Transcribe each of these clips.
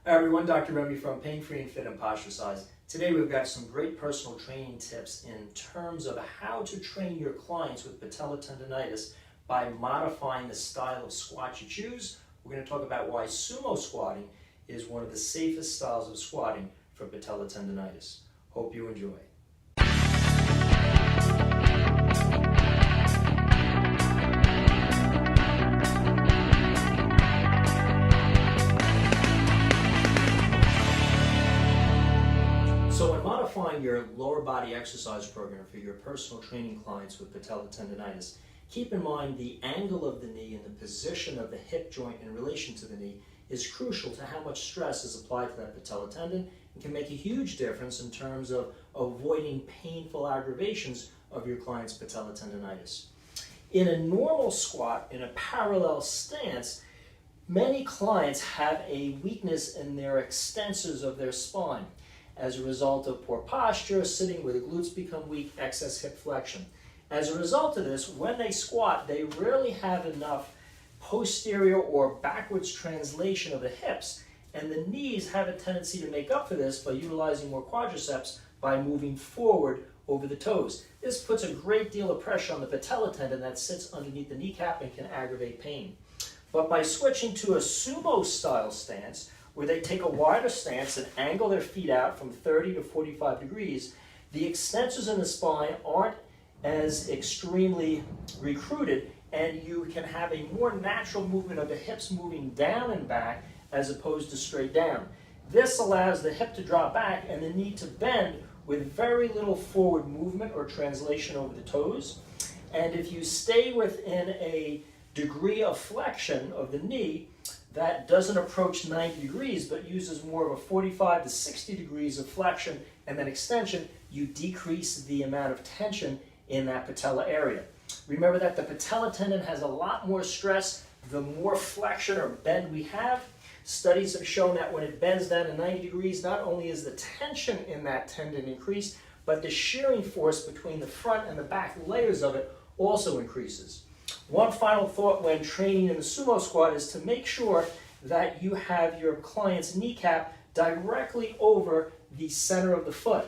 Hi everyone, Dr. Remy from Pain Free and Fit and Posture Size. Today we've got some great personal training tips in terms of how to train your clients with patella tendinitis by modifying the style of squat you choose. We're going to talk about why sumo squatting is one of the safest styles of squatting for patella tendinitis. Hope you enjoy. So when modifying your lower body exercise program for your personal training clients with patella tendinitis, keep in mind the angle of the knee and the position of the hip joint in relation to the knee is crucial to how much stress is applied to that patella tendon and can make a huge difference in terms of avoiding painful aggravations of your client's patella tendinitis. In a normal squat, in a parallel stance, many clients have a weakness in their extensors of their spine as a result of poor posture, sitting where the glutes become weak, excess hip flexion. As a result of this, when they squat, they rarely have enough posterior or backwards translation of the hips, and the knees have a tendency to make up for this by utilizing more quadriceps by moving forward over the toes. This puts a great deal of pressure on the patella tendon that sits underneath the kneecap and can aggravate pain. But by switching to a sumo style stance, where they take a wider stance and angle their feet out from 30 to 45 degrees, the extensors in the spine aren't as extremely recruited, and you can have a more natural movement of the hips moving down and back as opposed to straight down. This allows the hip to drop back and the knee to bend with very little forward movement or translation over the toes. And if you stay within a degree of flexion of the knee that doesn't approach 90 degrees but uses more of a 45 to 60 degrees of flexion and then extension, you decrease the amount of tension in that patella area. Remember that the patella tendon has a lot more stress the more flexion or bend we have. Studies have shown that when it bends down to 90 degrees, not only is the tension in that tendon increased, but the shearing force between the front and the back layers of it also increases. One final thought when training in the sumo squat is to make sure that you have your client's kneecap directly over the center of the foot.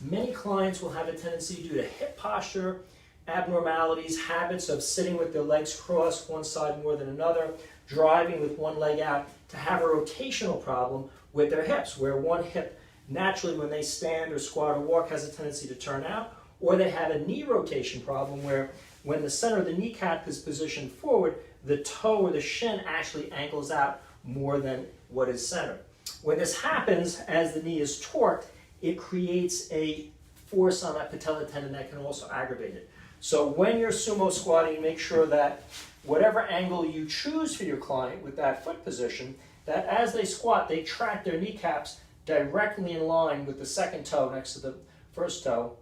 Many clients will have a tendency due to hip posture abnormalities, habits of sitting with their legs crossed one side more than another, driving with one leg out, to have a rotational problem with their hips, where one hip naturally when they stand or squat or walk has a tendency to turn out, or they have a knee rotation problem where when the center of the kneecap is positioned forward, the toe or the shin actually ankles out more than what is centered. When this happens, as the knee is torqued, it creates a force on that patella tendon that can also aggravate it. So when you're sumo squatting, make sure that whatever angle you choose for your client with that foot position, that as they squat, they track their kneecaps directly in line with the second toe next to the first toe,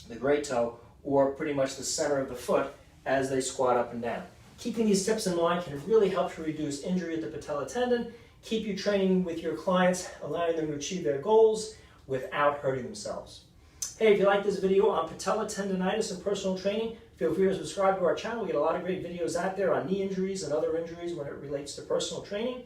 the great toe, or pretty much the center of the foot as they squat up and down. Keeping these tips in mind can really help to reduce injury at the patella tendon, keep you training with your clients, allowing them to achieve their goals without hurting themselves. Hey, if you like this video on patella tendinitis and personal training, feel free to subscribe to our channel. We get a lot of great videos out there on knee injuries and other injuries when it relates to personal training.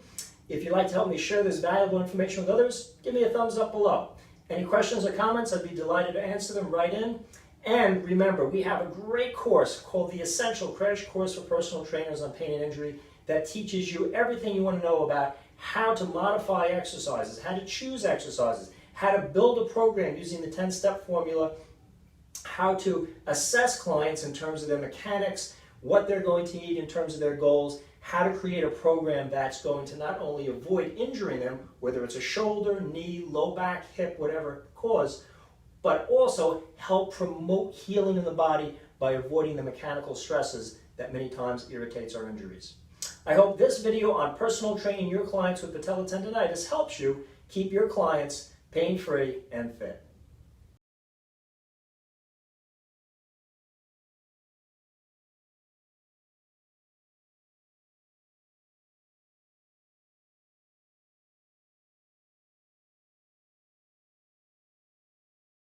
If you'd like to help me share this valuable information with others, give me a thumbs up below. Any questions or comments, I'd be delighted to answer them right in. And remember, we have a great course called the Essential Crash Course for Personal Trainers on Pain and Injury that teaches you everything you want to know about how to modify exercises, how to choose exercises, how to build a program using the 10-step formula, how to assess clients in terms of their mechanics, what they're going to need in terms of their goals, how to create a program that's going to not only avoid injuring them, whether it's a shoulder, knee, low back, hip, whatever cause, but also help promote healing in the body by avoiding the mechanical stresses that many times irritates our injuries. I hope this video on personal training your clients with patella tendinitis helps you keep your clients pain-free and fit.